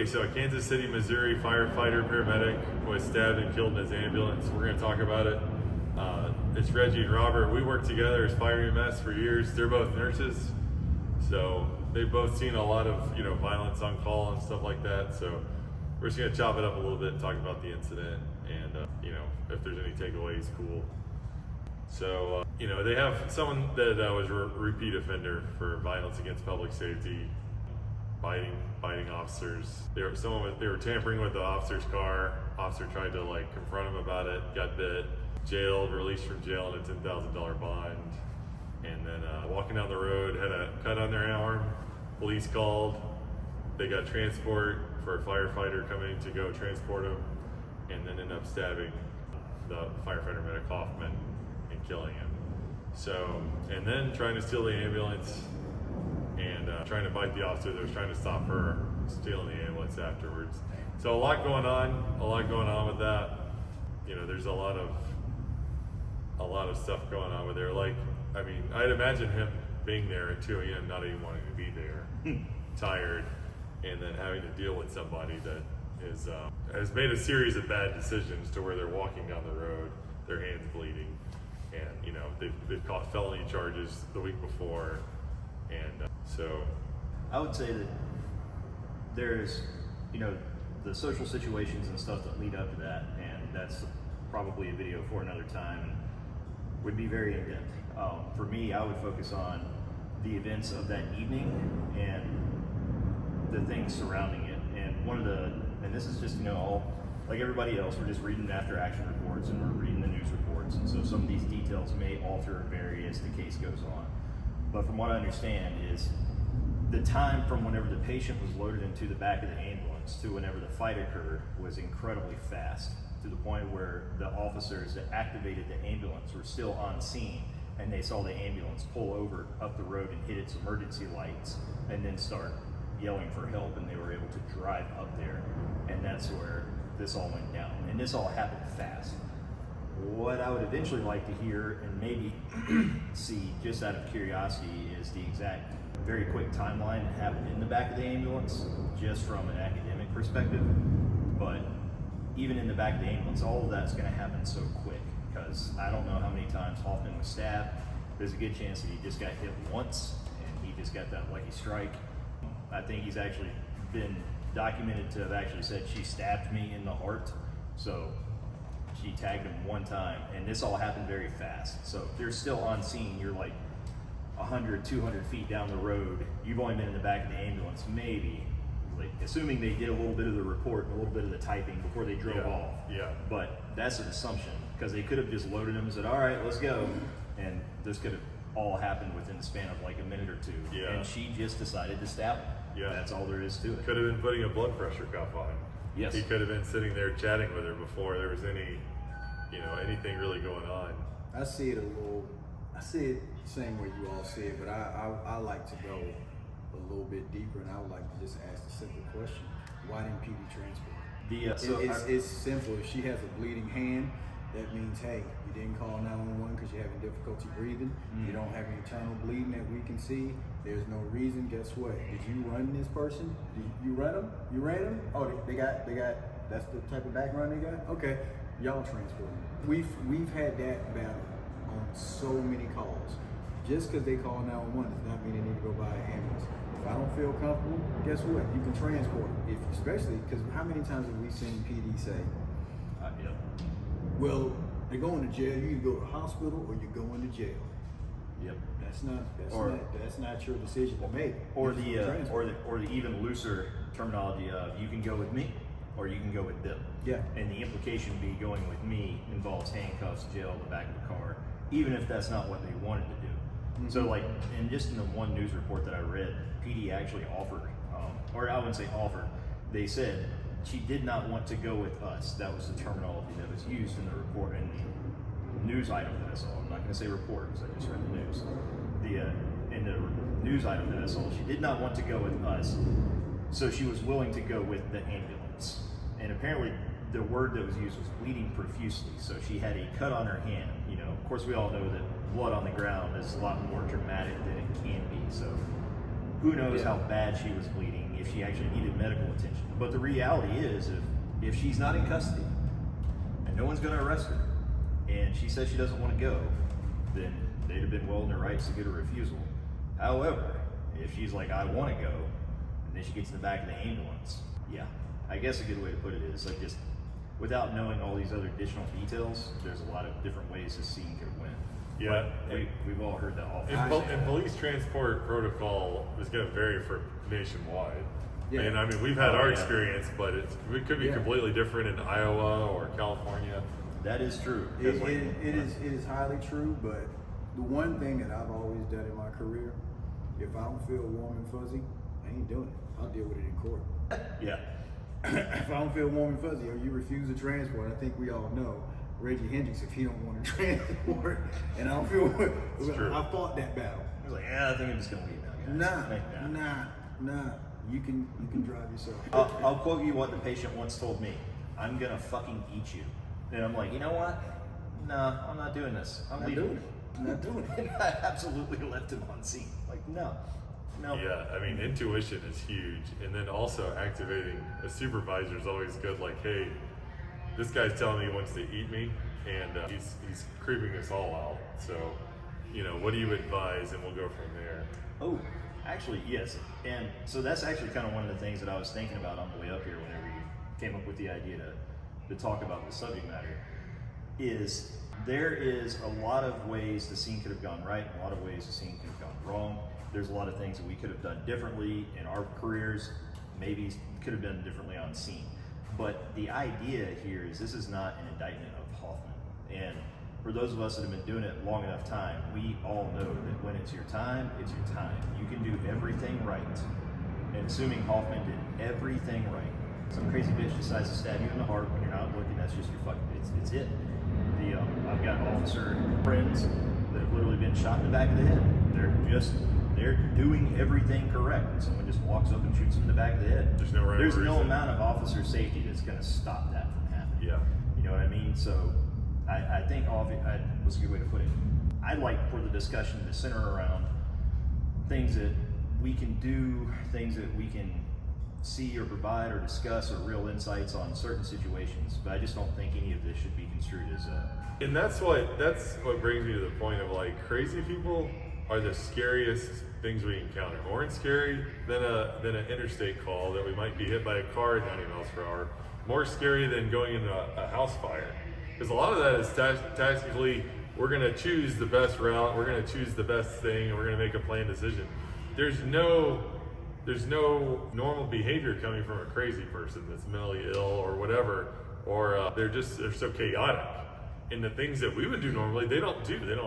So a Kansas City, Missouri firefighter paramedic was stabbed and killed in his ambulance. We're going to talk about it. It's Reggie and Robert. We worked together as fire EMS for years. They're both nurses, so they've both seen a lot of violence on call and stuff like that. So we're just going to chop it up a little bit and talk about the incident and if there's any takeaways, cool. So they have someone that was a repeat offender for violence against public safety. Biting officers. They were tampering with the officer's car. Officer tried to confront him about it. Got bit. Jailed. Released from jail on a $10,000 bond. And then walking down the road, had a cut on their arm. Police called. They got transport for a firefighter coming to go transport him, and then ended up stabbing the firefighter medic Hoffman and killing him. So, and then trying to steal the ambulance. And trying to bite the officer that was trying to stop her stealing the ambulance afterwards. So a lot going on with that. There's a lot of stuff going on with there. I'd imagine him being there at 2 a.m., not even wanting to be there, tired, and then having to deal with somebody that has made a series of bad decisions to where they're walking down the road, their hands bleeding, and they've caught felony charges the week before. And so I would say that there's, the social situations and stuff that lead up to that, and that's probably a video for another time and would be very in-depth. For me, I would focus on the events of that evening and the things surrounding it. And this is just, all like everybody else, we're just reading after action reports and we're reading the news reports. And so some of these details may alter or vary as the case goes on. But from what I understand is the time from whenever the patient was loaded into the back of the ambulance to whenever the fight occurred was incredibly fast, to the point where the officers that activated the ambulance were still on scene, and they saw the ambulance pull over up the road and hit its emergency lights and then start yelling for help, and they were able to drive up there. And that's where this all went down. And this all happened fast. What I would eventually like to hear and maybe see, just out of curiosity, is the exact, very quick timeline that happened in the back of the ambulance, just from an academic perspective. But even in the back of the ambulance, all of that's going to happen so quick, because I don't know how many times Hoffman was stabbed. There's a good chance that he just got hit once and he just got that lucky strike. I think he's actually been documented to have actually said, "She stabbed me in the heart." So she tagged him one time, and this all happened very fast. So if you're still on scene, you're 100, 200 feet down the road, you've only been in the back of the ambulance, maybe, assuming they did a little bit of the report and a little bit of the typing before they drove off. Yeah. But that's an assumption, because they could have just loaded him and said, "All right, let's go." And this could have all happened within the span of a minute or two. Yeah. And she just decided to stab him. Yeah. That's all there is to it. Could have been putting a blood pressure cuff on him. Yes. He could have been sitting there chatting with her before there was any, anything really going on. I see it the same way you all see it, but I like to go a little bit deeper, and I would like to just ask the simple question: why didn't PD transport? It's simple. If she has a bleeding hand, that means, hey, you didn't call 911 because you're having difficulty breathing. You don't have internal bleeding that we can see. There's no reason. Guess what? Did you run this person? Did you run them? You ran them? Oh, they got. That's the type of background they got. Okay, y'all transport them. We've had that battle on so many calls. Just because they call 911 does not mean they need to go buy an ambulance. If I don't feel comfortable, guess what? You can transport them. Especially because how many times have we seen PD say, well, they're going to jail. You either go to the hospital or you're going to jail. Yep. That's not your decision to make. Or the even looser terminology of, you can go with me or you can go with them. Yeah. And the implication be going with me involves handcuffs, jail, the back of the car, even if that's not what they wanted to do. Mm-hmm. So and just in the one news report that I read, PD actually offered, or I wouldn't say offered, they said she did not want to go with us. That was the terminology that was used in the report, in the news item that I saw. I'm not going to say report because I just read the news. In the news item that I saw, she did not want to go with us, so she was willing to go with the ambulance. And apparently the word that was used was bleeding profusely. So she had a cut on her hand. Of course, we all know that blood on the ground is a lot more dramatic than it can be. So who knows how bad she was bleeding. if she actually needed medical attention. But the reality is, if she's not in custody and no one's going to arrest her, and she says she doesn't want to go, then they'd have been well in their rights to get a refusal. However, if she's like, I want to go, and then she gets in the back of the ambulance, yeah, I guess a good way to put it is like, just without knowing all these other additional details, there's a lot of different ways this scene could win. Yeah, we've all heard that often. And police transport protocol is going to vary for nationwide. Yeah. And I mean, we've had our experience, but it could be completely different in Iowa or California. That is true. It is highly true, but the one thing that I've always done in my career, if I don't feel warm and fuzzy, I ain't doing it. I'll deal with it in court. Yeah. If I don't feel warm and fuzzy, or you refuse to transport, I think we all know Reggie Hendricks, if he don't want to transport, and I don't feel, I fought that battle. I was like, yeah, I think I'm just gonna leave now, guys. Nah. You can drive yourself. I'll quote you what the patient once told me. I'm gonna fucking eat you. And I'm like, you know what? No, I'm not doing this. I'm leaving. Not doing it. And I absolutely left him on scene. Like, no. Yeah, I mean, intuition is huge, and then also activating a supervisor is always good. Like, hey, this guy's telling me he wants to eat me, and he's creeping us all out. So, what do you advise, and we'll go from there. Oh, actually, yes. And so that's actually kind of one of the things that I was thinking about on the way up here whenever you came up with the idea to talk about the subject matter, is there is a lot of ways the scene could have gone right, and a lot of ways the scene could have gone wrong. There's a lot of things that we could have done differently in our careers, maybe could have done differently on scene. But the idea here is this is not an indictment of Hoffman. And for those of us that have been doing it long enough time, we all know that when it's your time, it's your time. You can do everything right. And assuming Hoffman did everything right, some crazy bitch decides to stab you in the heart when you're not looking, that's just your fucking, it's it. I've got officer friends that have literally been shot in the back of the head. They're doing everything correct. And someone just walks up and shoots them in the back of the head. There's no amount of officer safety that's going to stop that from happening. Yeah. You know what I mean? So I think what's a good way to put it? I'd like for the discussion to center around things that we can do, things that we can see or provide or discuss, or real insights on certain situations. But I just don't think any of this should be construed as And that's what brings me to the point of, like, crazy people are the scariest things we encounter. More scary than an interstate call that we might be hit by a car at 90 miles per hour. More scary than going into a house fire. Because a lot of that is tactically, we're going to choose the best route, we're going to choose the best thing, and we're going to make a planned decision. There's no normal behavior coming from a crazy person that's mentally ill or whatever, or they're so chaotic. And the things that we would do normally, they don't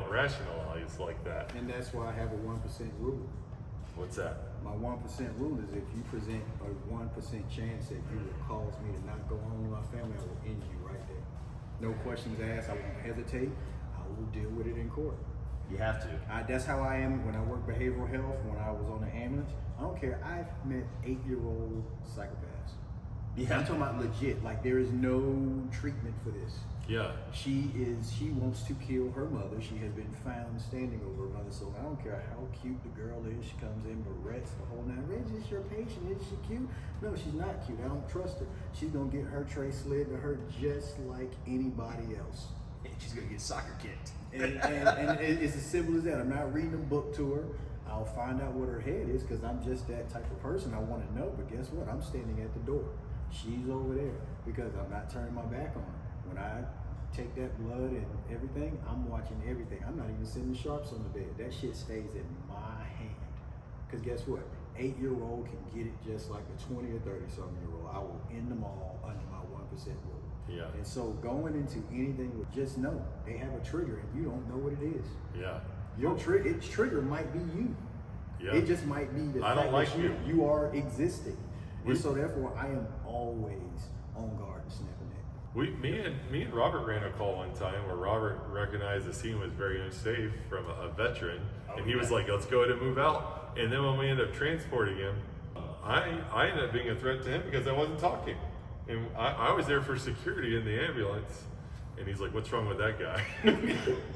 rationalize like that. And that's why I have a 1% rule. What's that? My 1% rule is if you present a 1% chance that you will cause me to not go home with my family, I will end you right there. No questions asked. I won't hesitate. I will deal with it in court. you have to. That's how I am when I work behavioral health, when I was on the ambulance. I don't care. I've met 8-year-old psychopaths. Yeah. I'm talking about legit. Like, there is no treatment for this. Yeah. She wants to kill her mother. She has been found standing over her mother. So I don't care how cute the girl is. She comes in, barrettes the whole nine. Reggie, is your patient? Is she cute? No, she's not cute. I don't trust her. She's gonna get her tray slid to her just like anybody else. And she's gonna get soccer kicked. And it's as simple as that. I'm not reading a book to her. I'll find out what her head is because I'm just that type of person. I want to know, but guess what? I'm standing at the door. She's over there because I'm not turning my back on her. When I take that blood and everything, I'm watching everything. I'm not even sitting the sharps on the bed. That shit stays in my hand. Because guess what? 8-year-old can get it just like a 20 or 30-something-year-old. I will end them all under my 1% rule. Yeah. And so going into anything with just know they have a trigger and you don't know what it is. Yeah. Your trigger might be you. Yeah. It just might be the I fact don't like that you are existing. And so therefore I am always on guard to snap a neck. Me and Robert ran a call one time where Robert recognized the scene was very unsafe from a veteran, and he was like, "Let's go ahead and move out." And then when we ended up transporting him, I ended up being a threat to him because I wasn't talking, and I was there for security in the ambulance. And he's like, "What's wrong with that guy?"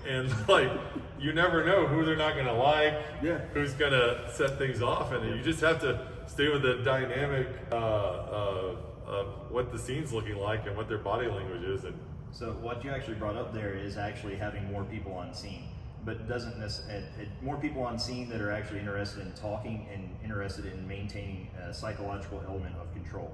And like, you never know who they're not gonna like, Yeah. who's gonna set things off, and you just have to stay with the dynamic of what the scene's looking like and what their body language is. And so what you actually brought up there is actually having more people on scene, but doesn't necessarily more people on scene that are actually interested in talking and interested in maintaining a psychological element of control,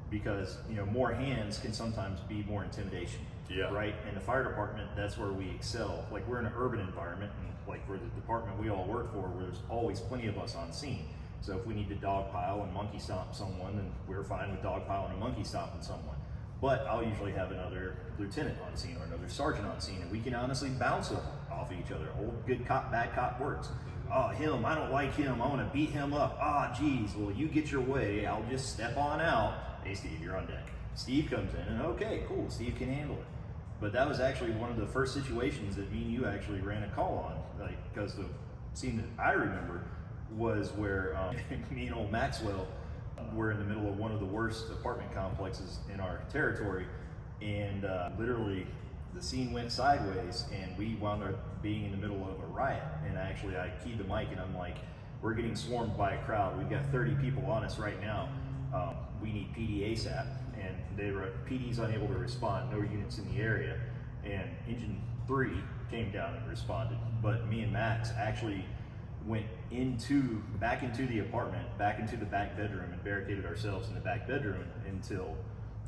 because more hands can sometimes be more intimidation. Yeah. Right. In the fire department, that's where we excel. Like, we're in an urban environment, and like for the department we all work for, there's always plenty of us on scene. So if we need to dogpile and monkey stomp someone, then we're fine with dogpiling and monkey stomping someone. But I'll usually have another lieutenant on scene or another sergeant on scene, and we can honestly bounce off each other. Old good cop, bad cop works. Oh, him, I don't like him, I want to beat him up. Ah, geez, well, you get your way, I'll just step on out. Hey, Steve, you're on deck. Steve comes in, and okay, cool, Steve can handle it. But that was actually one of the first situations that me and you actually ran a call on, like, because the scene that I remember was where me and old Maxwell were in the middle of one of the worst apartment complexes in our territory, and literally the scene went sideways, and we wound up being in the middle of a riot. And actually, I keyed the mic, and I'm like, we're getting swarmed by a crowd. We've got 30 people on us right now. We need PD ASAP. And PD's unable to respond, no units in the area. And Engine 3 came down and responded. But me and Max actually went back into the apartment, back into the back bedroom, and barricaded ourselves in the back bedroom until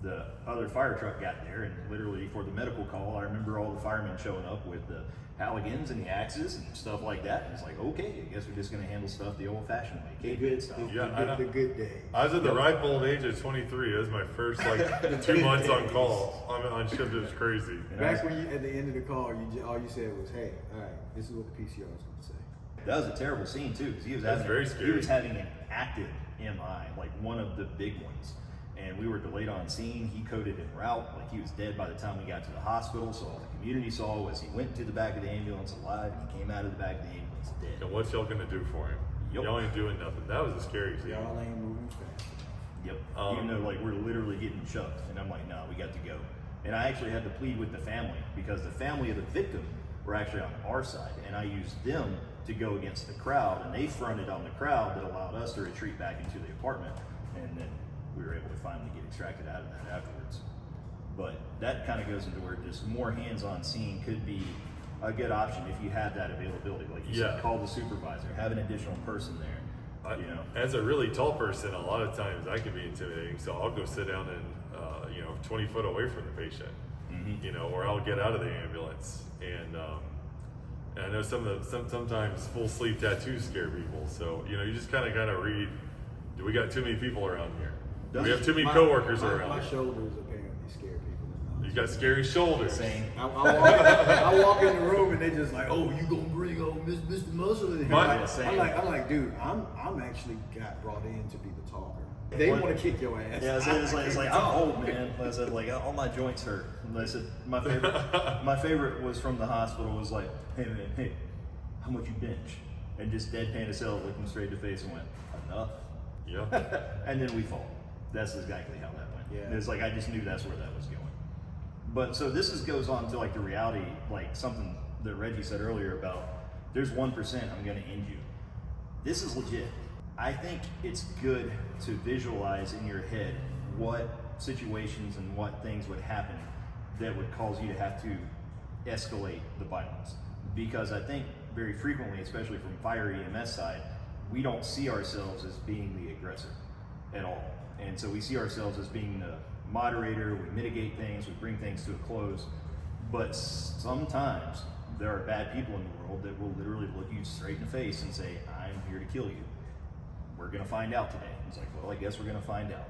the other fire truck got there. And literally for the medical call, I remember all the firemen showing up with the Halligans and the axes and stuff like that. And it's like, okay, I guess we're just going to handle stuff the old-fashioned way, K-Bid style. Yeah, the good day. I was at the ripe old age of 23. It was my first 2 months on call. On shift. It was crazy. Back when at the end of the call, all you said was, "Hey, all right, this is what the PCR is going to say." That was a terrible scene too, because very scary. He was having an active MI, like one of the big ones, and we were delayed on scene. He coded en route, like he was dead by the time we got to the hospital. So all the community saw was he went to the back of the ambulance alive, and he came out of the back of the ambulance dead. And what y'all gonna do for him? Yep. Y'all ain't doing nothing. That was a scary scene. Y'all ain't moving fast. Yep. Even though like we're literally getting shoved, and I'm like, no, we got to go. And I actually had to plead with the family, because the family of the victim were actually on our side, and I used them to go against the crowd, and they fronted on the crowd that allowed us to retreat back into the apartment, and then we were able to finally get extracted out of that afterwards. But that kind of goes into where just more hands on scene could be a good option if you have that availability. Like you said, call the supervisor, have an additional person there. As a really tall person, a lot of times I can be intimidating, so I'll go sit down and 20 foot away from the patient, or I'll get out of the ambulance. And I know sometimes full sleeve tattoos scare people, so you just kind of gotta read. Do we got too many people around here? Do we have too many coworkers around My here? shoulders apparently scare people. You got scary shoulders. Same. I walk in the room and they just like, oh, you gonna bring Mr. Muscle in here? I'm like, dude, I'm actually got brought in to be the talker. They want to kick your ass. Yeah, it's like I'm old, man. I said, like, all my joints hurt. And I said, my favorite was from the hospital. Was like, hey man, hey, how much you bench? And just deadpan as hell, looked him straight in the face and went, enough. Yeah. And then we fall. That's exactly how that went. Yeah. And it's like I just knew that's where that was going. But so this goes on to like the reality, like something that Reggie said earlier about there's 1% I'm going to end you. This is legit. I think it's good to visualize in your head what situations and what things would happen that would cause you to have to escalate the violence. Because I think very frequently, especially from fire EMS side, we don't see ourselves as being the aggressor at all. And so we see ourselves as being the moderator, we mitigate things, we bring things to a close. But sometimes there are bad people in the world that will literally look you straight in the face and say, I'm here to kill you. We're gonna find out today. It's like, well, I guess we're gonna find out.